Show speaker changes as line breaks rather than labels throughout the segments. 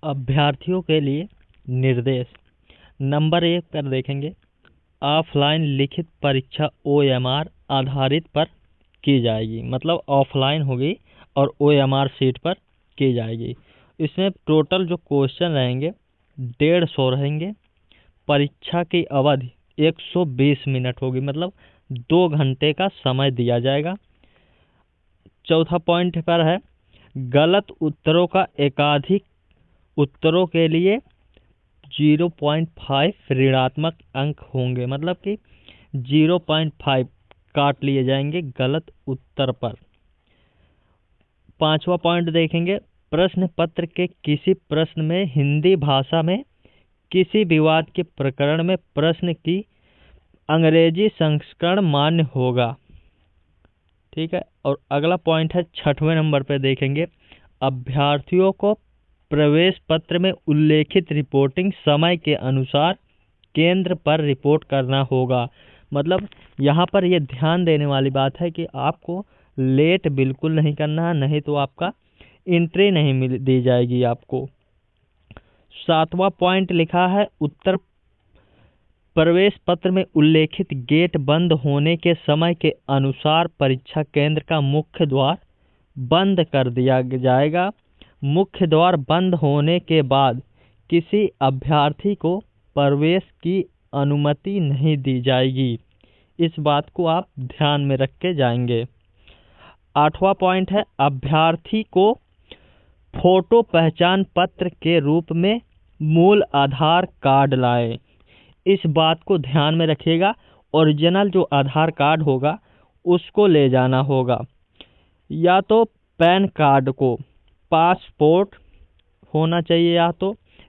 अभ्यर्थियों के लिए निर्देश। नंबर 1 पर देखेंगे, ऑफलाइन लिखित परीक्षा OMR आधारित पर की जाएगी, मतलब ऑफलाइन होगी और OMR सीट पर की जाएगी। इसमें टोटल जो क्वेश्चन रहेंगे 150 रहेंगे। परीक्षा की अवधि 120 मिनट होगी, मतलब 2 घंटे का समय दिया जाएगा। चौथा पॉइंट पर है, गलत उत्तरों का एकाधिक उत्तरों के लिए 0.5 ऋणात्मक अंक होंगे, मतलब कि 0.5 काट लिए जाएंगे गलत उत्तर पर। पांचवा पॉइंट देखेंगे, प्रश्न पत्र के किसी प्रश्न में हिंदी भाषा में किसी विवाद के प्रकरण में प्रश्न की अंग्रेजी संस्करण मान्य होगा। ठीक है। और अगला पॉइंट है 6वें नंबर पे देखेंगे, अभ्यर्थियों को प्रवेश पत्र में उल्लेखित रिपोर्टिंग समय के अनुसार केंद्र पर रिपोर्ट करना होगा। मतलब यहाँ पर यह ध्यान देने वाली बात है कि आपको लेट बिल्कुल नहीं करना है, नहीं तो आपका एंट्री नहीं दी जाएगी आपको। 7वां पॉइंट लिखा है, उत्तर प्रवेश पत्र में उल्लेखित गेट बंद होने के समय के अनुसार परीक्षा केंद्र का मुख्य द्वार बंद कर दिया जाएगा। मुख्य द्वार बंद होने के बाद किसी अभ्यर्थी को प्रवेश की अनुमति नहीं दी जाएगी। इस बात को आप ध्यान में रख के जाएंगे। 8वां पॉइंट है, अभ्यर्थी को फोटो पहचान पत्र के रूप में मूल आधार कार्ड लाएं। इस बात को ध्यान में रखिएगा, ओरिजिनल जो आधार कार्ड होगा उसको ले जाना होगा, या तो पैन कार्ड को, पासपोर्ट होना चाहिए,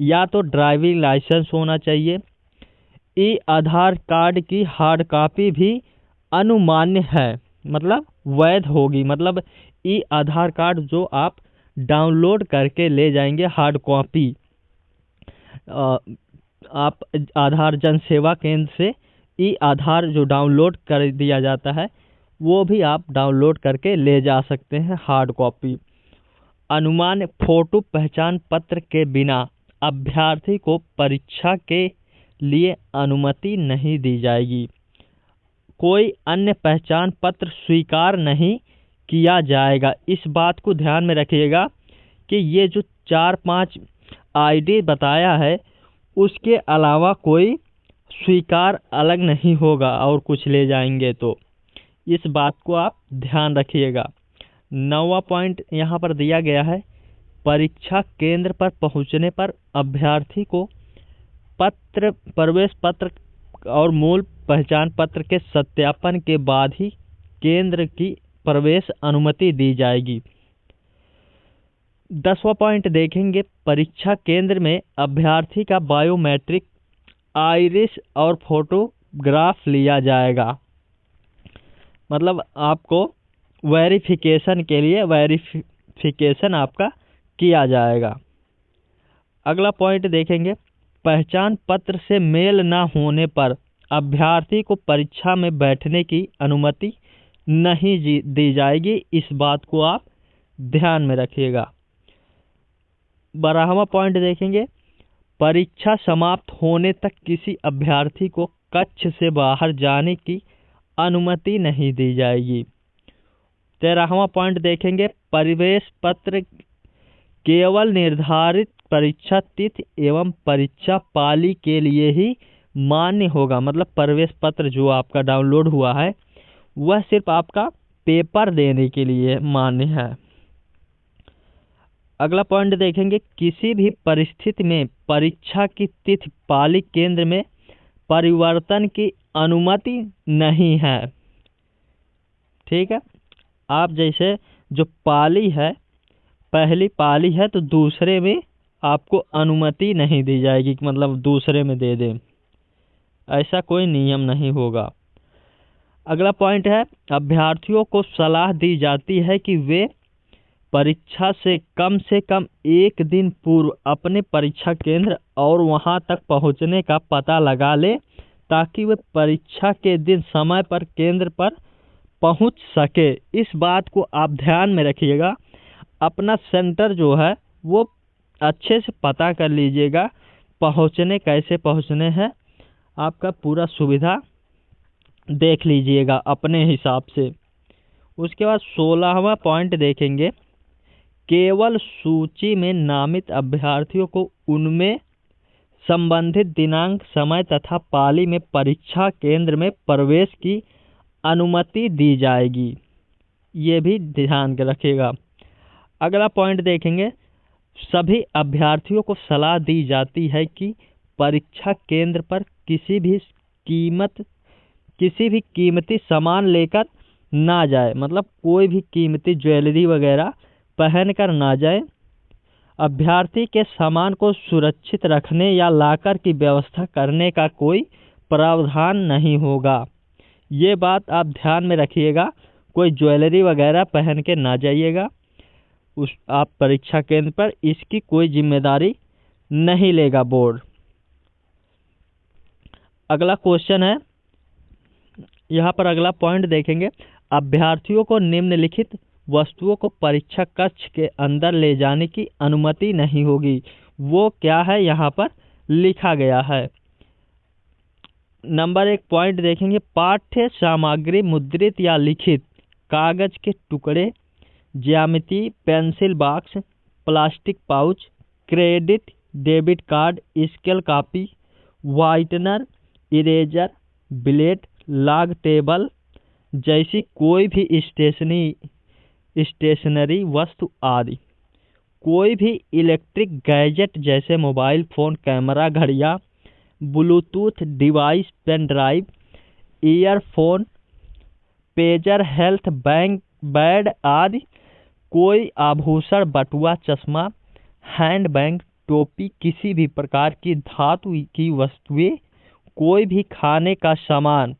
या तो ड्राइविंग लाइसेंस होना चाहिए। ई आधार कार्ड की हार्ड कॉपी भी अनुमान्य है, मतलब वैध होगी। मतलब ई आधार कार्ड जो आप डाउनलोड करके ले जाएंगे हार्ड कॉपी, आप आधार जन सेवा केंद्र से ई आधार जो डाउनलोड कर दिया जाता है वो भी आप डाउनलोड करके ले जा सकते हैं हार्ड कॉपी। अनुमान फोटो पहचान पत्र के बिना अभ्यर्थी को परीक्षा के लिए अनुमति नहीं दी जाएगी। कोई अन्य पहचान पत्र स्वीकार नहीं किया जाएगा। इस बात को ध्यान में रखिएगा कि ये जो 4-5 ID बताया है उसके अलावा कोई स्वीकार अलग नहीं होगा और कुछ ले जाएंगे तो इस बात को आप ध्यान रखिएगा। 9वां पॉइंट यहाँ पर दिया गया है, परीक्षा केंद्र पर पहुँचने पर अभ्यर्थी को प्रवेश पत्र और मूल पहचान पत्र के सत्यापन के बाद ही केंद्र की प्रवेश अनुमति दी जाएगी। 10वां पॉइंट देखेंगे, परीक्षा केंद्र में अभ्यर्थी का बायोमेट्रिक, आइरिस और फोटोग्राफ लिया जाएगा। मतलब आपको वेरिफिकेशन के लिए वेरिफिकेशन आपका किया जाएगा। अगला पॉइंट देखेंगे, पहचान पत्र से मेल न होने पर अभ्यर्थी को परीक्षा में बैठने की अनुमति नहीं दी जाएगी। इस बात को आप ध्यान में रखिएगा। 12वां पॉइंट देखेंगे, परीक्षा समाप्त होने तक किसी अभ्यर्थी को कक्ष से बाहर जाने की अनुमति नहीं दी जाएगी। 13वां पॉइंट देखेंगे, प्रवेश पत्र केवल निर्धारित परीक्षा तिथि एवं परीक्षा पाली के लिए ही मान्य होगा। मतलब प्रवेश पत्र जो आपका डाउनलोड हुआ है वह सिर्फ आपका पेपर देने के लिए मान्य है। अगला पॉइंट देखेंगे, किसी भी परिस्थिति में परीक्षा की तिथि पाली केंद्र में परिवर्तन की अनुमति नहीं है। ठीक है। आप जैसे जो पाली है, पहली पाली है तो दूसरे में आपको अनुमति नहीं दी जाएगी, मतलब दूसरे में दे दें, ऐसा कोई नियम नहीं होगा। अगला पॉइंट है, अभ्यर्थियों को सलाह दी जाती है कि वे परीक्षा से कम 1 दिन पूर्व अपने परीक्षा केंद्र और वहां तक पहुंचने का पता लगा ले, ताकि वे परीक्षा के दिन समय पर केंद्र पर पहुंच सके। इस बात को आप ध्यान में रखिएगा। अपना सेंटर जो है वो अच्छे से पता कर लीजिएगा, कैसे पहुँचने हैं, आपका पूरा सुविधा देख लीजिएगा अपने हिसाब से। उसके बाद 16वां पॉइंट देखेंगे, केवल सूची में नामित अभ्यर्थियों को उनमें संबंधित दिनांक, समय तथा पाली में परीक्षा केंद्र में प्रवेश की अनुमति दी जाएगी। ये भी ध्यान रखिएगा। अगला पॉइंट देखेंगे, सभी अभ्यर्थियों को सलाह दी जाती है कि परीक्षा केंद्र पर किसी भी कीमती सामान लेकर ना जाए, मतलब कोई भी कीमती ज्वेलरी वगैरह पहन कर ना जाए। अभ्यर्थी के सामान को सुरक्षित रखने या लाकर की व्यवस्था करने का कोई प्रावधान नहीं होगा। ये बात आप ध्यान में रखिएगा, कोई ज्वेलरी वगैरह पहन के ना जाइएगा आप परीक्षा केंद्र पर, इसकी कोई जिम्मेदारी नहीं लेगा बोर्ड। अगला क्वेश्चन है, यहाँ पर अगला पॉइंट देखेंगे, अभ्यर्थियों को निम्नलिखित वस्तुओं को परीक्षा कक्ष के अंदर ले जाने की अनुमति नहीं होगी। वो क्या है यहाँ पर लिखा गया है। नंबर 1 पॉइंट देखेंगे, पाठ्य सामग्री मुद्रित या लिखित कागज के टुकड़े, ज्यामिति, pencil box, plastic pouch, credit debit card, scale copy, whitener, eraser, blade, log table जैसी कोई भी स्टेशनरी वस्तु आदि, कोई भी इलेक्ट्रिक गैजेट जैसे मोबाइल फोन, कैमरा, घड़ियाँ, bluetooth device, pen drive, earphone, pager, health band आदि, कोई आभूषण, बटुआ, चश्मा, हैंड बैग, टोपी, किसी भी प्रकार की धातु की वस्तुएं, कोई भी खाने का सामान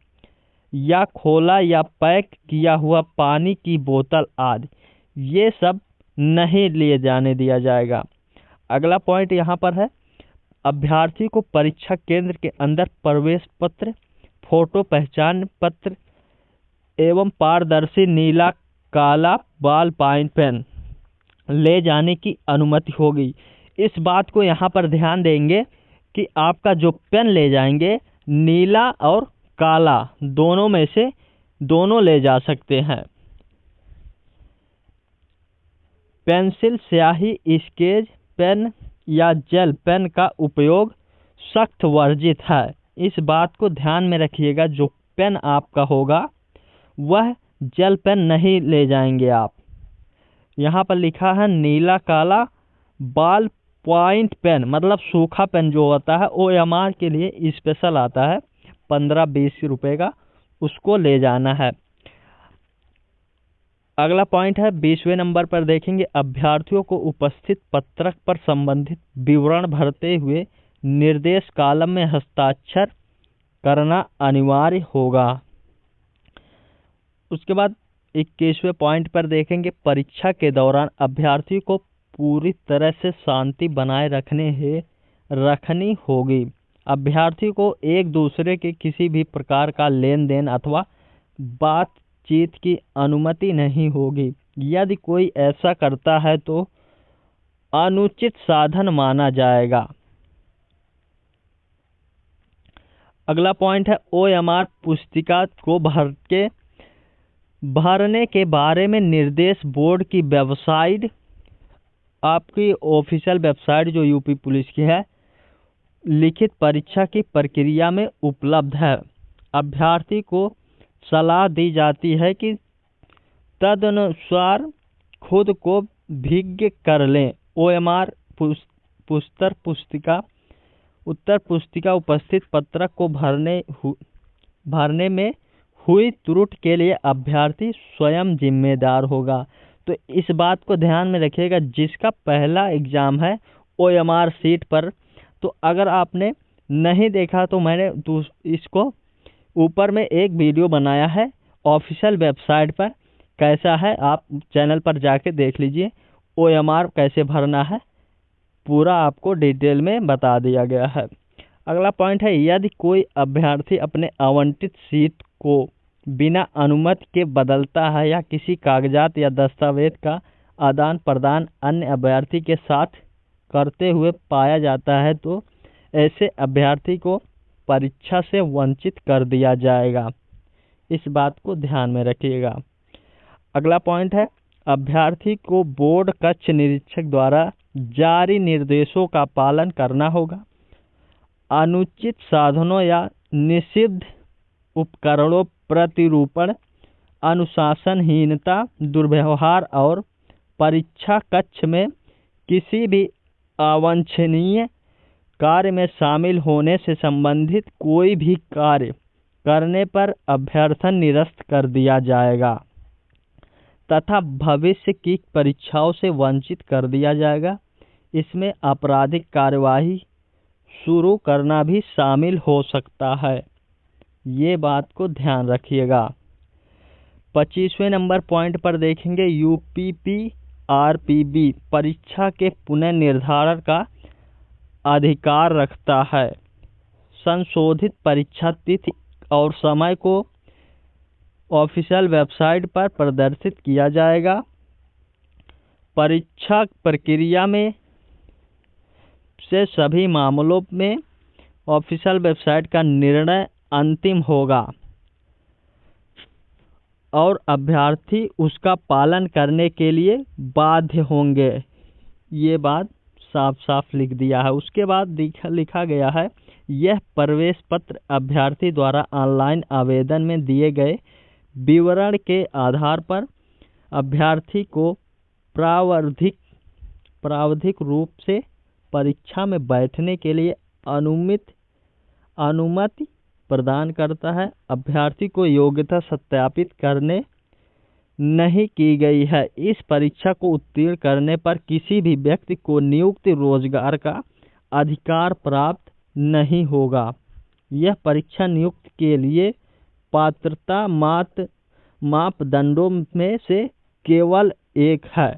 या खोला या पैक किया हुआ पानी की बोतल आदि, ये सब नहीं लिए जाने दिया जाएगा। अगला पॉइंट यहाँ पर है, अभ्यर्थी को परीक्षा केंद्र के अंदर प्रवेश पत्र, फोटो पहचान पत्र एवं पारदर्शी नीला काला बॉल पॉइंट पेन ले जाने की अनुमति होगी। इस बात को यहाँ पर ध्यान देंगे कि आपका जो पेन ले जाएंगे नीला और काला दोनों में से दोनों ले जा सकते हैं। पेंसिल, स्याही, स्केच पेन या जेल पेन का उपयोग सख्त वर्जित है। इस बात को ध्यान में रखिएगा, जो पेन आपका होगा वह जेल पेन नहीं ले जाएंगे आप। यहाँ पर लिखा है नीला काला बॉल पॉइंट पेन, मतलब सूखा पेन जो होता है OMR के लिए स्पेशल आता है 15-20 रुपए का, उसको ले जाना है। अगला पॉइंट है 20वें नंबर पर देखेंगे, अभ्यर्थियों को उपस्थित पत्रक पर संबंधित विवरण भरते हुए निर्देश कॉलम में हस्ताक्षर करना अनिवार्य होगा। उसके बाद 21वें पॉइंट पर देखेंगे, परीक्षा के दौरान अभ्यर्थी को पूरी तरह से शांति बनाए रखनी होगी। अभ्यर्थी को एक दूसरे के किसी भी प्रकार का लेन देन अथवा बातचीत की अनुमति नहीं होगी। यदि कोई ऐसा करता है तो अनुचित साधन माना जाएगा। अगला पॉइंट है, OMR पुस्तिका को भरने के बारे में निर्देश बोर्ड की वेबसाइट, आपकी ऑफिशियल वेबसाइट जो यूपी पुलिस की है, लिखित परीक्षा की प्रक्रिया में उपलब्ध है। अभ्यर्थी को सलाह दी जाती है कि तदनुसार खुद को विज्ञ कर लें। OMR उत्तर पुस्तिका उपस्थित पत्रक को भरने में हुई त्रुटि के लिए अभ्यर्थी स्वयं जिम्मेदार होगा। तो इस बात को ध्यान में रखिएगा, जिसका पहला एग्जाम है OMR सीट पर, तो अगर आपने नहीं देखा तो मैंने इसको ऊपर में एक वीडियो बनाया है ऑफिशियल वेबसाइट पर, कैसा है आप चैनल पर जाके देख लीजिए। OMR कैसे भरना है पूरा आपको डिटेल में बता दिया गया है। अगला पॉइंट है, यदि कोई अभ्यर्थी अपने आवंटित सीट को बिना अनुमति के बदलता है या किसी कागजात या दस्तावेज का आदान प्रदान अन्य अभ्यर्थी के साथ करते हुए पाया जाता है तो ऐसे अभ्यर्थी को परीक्षा से वंचित कर दिया जाएगा। इस बात को ध्यान में रखिएगा। अगला पॉइंट है, अभ्यर्थी को बोर्ड कक्ष निरीक्षक द्वारा जारी निर्देशों का पालन करना होगा। अनुचित साधनों या निषिद्ध उपकरणों, प्रतिरूपण, अनुशासनहीनता, दुर्व्यवहार और परीक्षा कक्ष में किसी भी अवांछनीय कार्य में शामिल होने से संबंधित कोई भी कार्य करने पर अभ्यर्थन निरस्त कर दिया जाएगा तथा भविष्य की परीक्षाओं से वंचित कर दिया जाएगा। इसमें आपराधिक कार्यवाही शुरू करना भी शामिल हो सकता है। ये बात को ध्यान रखिएगा। 25वें नंबर पॉइंट पर देखेंगे, यूपीपीआरपीबी परीक्षा के पुनर्निर्धारण का अधिकार रखता है। संशोधित परीक्षा तिथि और समय को ऑफिशियल वेबसाइट पर प्रदर्शित किया जाएगा। परीक्षा प्रक्रिया में से सभी मामलों में ऑफिशियल वेबसाइट का निर्णय अंतिम होगा और अभ्यर्थी उसका पालन करने के लिए बाध्य होंगे। ये बात साफ साफ लिख दिया है। उसके बाद लिखा गया है, यह प्रवेश पत्र अभ्यर्थी द्वारा ऑनलाइन आवेदन में दिए गए विवरण के आधार पर अभ्यर्थी को प्रावधिक रूप से परीक्षा में बैठने के लिए अनुमति प्रदान करता है। अभ्यर्थी को योग्यता सत्यापित करने नहीं की गई है। इस परीक्षा को उत्तीर्ण करने पर किसी भी व्यक्ति को नियुक्त रोजगार का अधिकार प्राप्त नहीं होगा। यह परीक्षा नियुक्ति के लिए पात्रता मापदंडों में से केवल एक है।